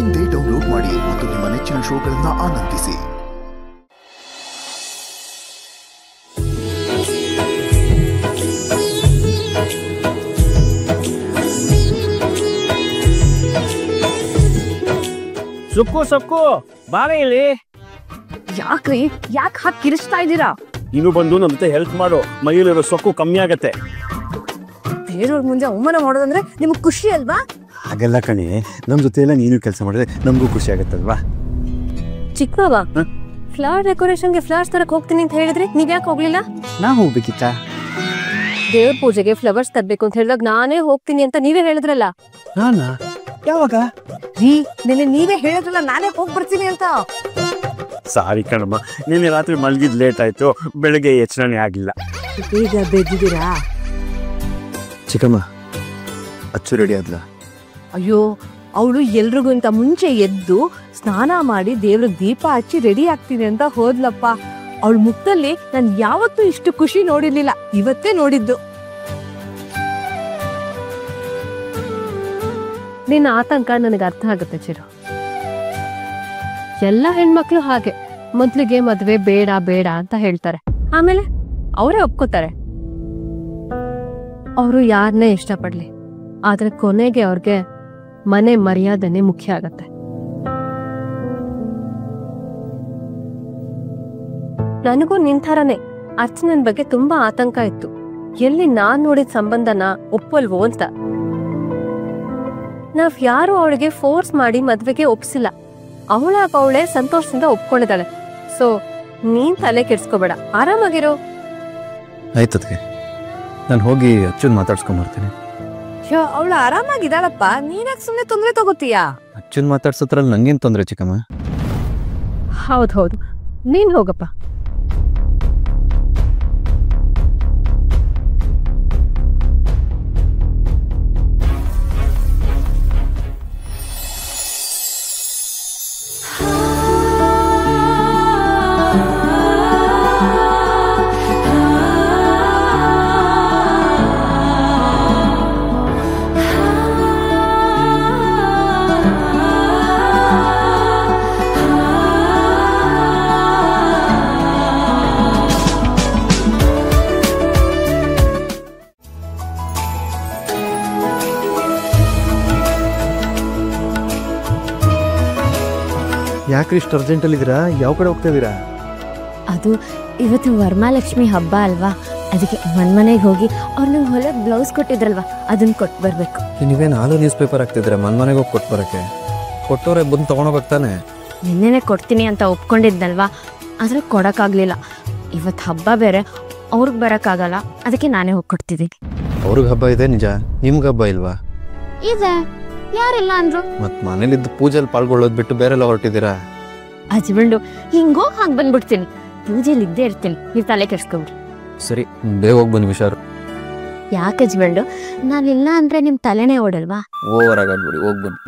ಇಂದೇ ಡೌನ್ಲೋಡ್ ಮಾಡಿ ಮತ್ತು ನಿಮ್ಮ ನೆಚ್ಚಿನ ಶೋಗಳನ್ನು ಆನಂದಿಸಿ. ಸುಕ್ಕು ಬಾರೆ ಇಲ್ಲಿ. ಯಾಕ್ರಿ ಯಾಕೆ ಹಾಕಿ ಕಿರಿಸ್ತಾ ಇದ್ದೀರಾ? ನೀನು ಬಂದು ನಮ್ಮ ಜೊತೆ ಹೆಲ್ಪ್ ಮಾಡು, ಮೈಯಲ್ಲಿರೋ ಸೊಕ್ಕು ಕಮ್ಮಿ ಆಗತ್ತೆ. ಬೇರೆಯವ್ರ ಮುಂದೆ ಅವಮಾನ ಮಾಡೋದಂದ್ರೆ ನಿಮ್ಗೆ ಖುಷಿ ಅಲ್ವಾ? ಹಾಗೆಲ್ಲ ಕಣಿ, ನಮ್ಮ ಜೊತೆ ಎಲ್ಲ ನೀನು ಕೆಲಸ ಮಾಡಿದ್ರೆ ನಮಗೂ ಖುಷಿ ಆಗತ್ತಲ್ವಾ? ಚಿಕ್ಕವ ಫ್ಲವರ್ ಡೆಕೋರೇಷನ್ಗೆ ಫ್ಲವರ್ಸ್ ತರಕ್ ಹೋಗ್ತೀನಿ ಅಂತ ಹೇಳಿದ್ರಿ, ನೀವ್ ಯಾಕೆ ಹೋಗ್ಲಿಲ್ಲ? ನಾ ಹೋಗ್ಬೇಕಿತ್ತ? ದೇವ್ರ ಪೂಜೆಗೆ ಫ್ಲವರ್ಸ್ ತರ್ಬೇಕು ಅಂತ ಹೇಳಿದಾಗ ನಾನೇ ಹೋಗ್ತೀನಿ ಅಂತ ನೀವೇ ಹೇಳಿದ್ರಲ್ಲ. ನಾನಾ? ಯಾವಾಗ? ನಿನ್ನೆ ನೀವೇ ಹೇಳಿದ್ರಲ್ಲ ನಾನೇ ಹೋಗಿ ಬರ್ತೀನಿ ಅಂತ. ಸಾರಿ ಕಣಮ್ಮ, ನಿನ್ನೆ ರಾತ್ರಿ ಮಲಗಿದ್ ಲೇಟ್ ಆಯ್ತು, ಬೆಳಗ್ಗೆ ಎಚ್ಚರಣೆ ಆಗಿಲ್ಲ. ಈಗ ಬೆದ್ದಿದ್ದೀರಾ? ಚಿಕ್ಕಮ್ಮ ಅಚ್ಚು ರೆಡಿ ಆದ್ಲ? ಅಯ್ಯೋ, ಅವಳು ಎಲ್ರಿಗೂ ಇಂತ ಮುಂಚೆ ಎದ್ದು ಸ್ನಾನ ಮಾಡಿ ದೇವ್ರಿಗೆ ದೀಪ ಹಚ್ಚಿ ರೆಡಿ ಆಗ್ತೀನಿ ಅಂತ ಹೋದ್ಲಪ್ಪ. ಅವಳ ಮುಖದಲ್ಲಿ ನಾನು ಯಾವತ್ತೂ ಇಷ್ಟು ಖುಷಿ ನೋಡಿರ್ಲಿಲ್ಲ, ಇವತ್ತೇ ನೋಡಿದ್ದು. ನಿನ್ನ ಆತಂಕ ನನಗೆ ಅರ್ಥ ಆಗುತ್ತೆ ಚಿರು. ಎಲ್ಲ ಹೆಣ್ಮಕ್ಳು ಹಾಗೆ ಮೊದ್ಲಿಗೆ ಮದ್ವೆ ಬೇಡ ಬೇಡ ಅಂತ ಹೇಳ್ತಾರೆ, ಆಮೇಲೆ ಅವರೇ ಒಪ್ಕೋತಾರೆ. ಅವರು ಯಾರನ್ನೇ ಇಷ್ಟಪಡ್ಲಿ, ಆದ್ರೆ ಕೊನೆಗೆ ಅವ್ರಿಗೆ ಮನೆ ಮರ್ಯಾದನೆ ಮುಖ್ಯ ಆಗತ್ತೆ. ನನಗೂ ನಿಂಥರನೇ ಅರ್ಚನನ್ ಬಗ್ಗೆ ತುಂಬಾ ಆತಂಕ ಇತ್ತು. ಎಲ್ಲಿ ನಾನ್ ನೋಡಿದ ಸಂಬಂಧನ ಒಪ್ಪಲ್ವೋ ಅಂತ. ನಾವ್ ಯಾರು ಅವಳಿಗೆ ಫೋರ್ಸ್ ಮಾಡಿ ಮದ್ವೆಗೆ ಒಪ್ಸಿಲ್ಲ. ಅವಳೇ ಸಂತೋಷದಿಂದ ಒಪ್ಕೊಂಡಿದ್ದಾಳೆ. ಸೊ ನೀನ್ ತಲೆ ಕೆಡ್ಸ್ಕೋಬೇಡ, ಆರಾಮಾಗಿರೋ. ಆಯ್ತದ್ಗೆ, ನಾನು ಹೋಗಿ ಅಚ್ಚುನ್ ಮಾತಾಡ್ಸ್ಕೊಂಬರ್ತೀನಿ. ಅವಳು ಆರಾಮಾಗಿದ್ದಾಳಪ್ಪ, ನೀನ್ಯಾಕೆ ಸುಮ್ನೆ ತೊಂದ್ರೆ ತಗೋತೀಯಾ? ಅಚ್ಚುನ್ ಮಾತಾಡ್ಸೋದ್ರಲ್ಲಿ ನಂಗೇನ್ ತೊಂದ್ರೆ ಚಿಕ್ಕಮ್ಮ? ಹೌದು, ನೀನ್ ಹೋಗಪ್ಪ. ಯಾಕ್ರಿ ಇಷ್ಟು ಅರ್ಜೆಂಟಲ್ಲಿ ಇದ್ದೀರಾ? ಯಾವ ಕಡೆ ಹೋಗ್ತಾ ಇದ್ದೀರಾ? ಅದು ಇವತ್ತು ವರಮಹಾಲಕ್ಷ್ಮಿ ಹಬ್ಬ ಅಲ್ವಾ, ಅದಕ್ಕೆ ಮನೆಗೆ ಹೋಗಿ ಅವ್ರು ನಂಗೆ ಹೊಲಕ್ಕೆ ಬ್ಲೌಸ್ ಕೊಟ್ಟಿದ್ರಲ್ವಾ, ಅದನ್ನ ಕೊಟ್ಟು ಬರ್ಬೇಕು. ನೀವೇನು ಹಾಲು ನ್ಯೂಸ್ ಪೇಪರ್ ಹಾಕ್ತಿದ್ರೆ ಮನೆಗೆ ಹೋಗಿ ಕೊಟ್ಟು ಬರೋಕ್ಕೆ? ಕೊಟ್ಟವ್ರೆ ಬಂದು ತೊಗೊಂಡೋಗ್ಬೇಕು ತಾನೆ? ನಿನ್ನೆನೆ ಕೊಡ್ತೀನಿ ಅಂತ ಒಪ್ಕೊಂಡಿದ್ನಲ್ವಾ, ಆದ್ರೆ ಕೊಡೋಕ್ಕಾಗಲಿಲ್ಲ. ಇವತ್ತು ಹಬ್ಬ ಬೇರೆ, ಅವ್ರಿಗೆ ಬರೋಕ್ಕಾಗಲ್ಲ, ಅದಕ್ಕೆ ನಾನೇ ಹೋಗಿ ಕೊಡ್ತಿದ್ದೀನಿ. ಅವ್ರಿಗೆ ಹಬ್ಬ ಇದೆ ನಿಜ, ನಿಮ್ಗೆ ಹಬ್ಬ ಇಲ್ವಾ? ಇದೆ, ಯಾರಿಲ್ಲ ಅಂದ್ರು. ಮತ್ ಮನೇಲಿದ್ದು ಪೂಜೆಯಲ್ಲಿ ಪಾಲ್ಗೊಳ್ಳೋದು ಬಿಟ್ಟು ಬೇರೆಲ್ಲ ಹೊರಟಿದ್ದೀರಾ? ಹಚ್ಬಿಂಡು ಹಿಂಗೋಗಿ ಹಾಗೆ ಬಂದ್ಬಿಡ್ತೀನಿ, ಪೂಜೆಲಿ ಇದ್ದೇ ಇರ್ತೀನಿ, ನೀವು ತಲೆ ಕೆಡ್ಸ್ಕೊಬಿಡ್ರಿ. ಸರಿ, ಬೇಗ ಹೋಗಿ ಬನ್ನಿ ಹುಷಾರು. ಯಾಕೆ ಹಚ್ಬಿಂಡು, ನಾನಿಲ್ಲ ಅಂದ್ರೆ ನಿಮ್ ತಲೆನೇ ಓಡಲ್ವಾ? ಓವರ್ ಆಗಾಡ್ಬಿಡಿ, ಹೋಗಿ ಬನ್ನಿ.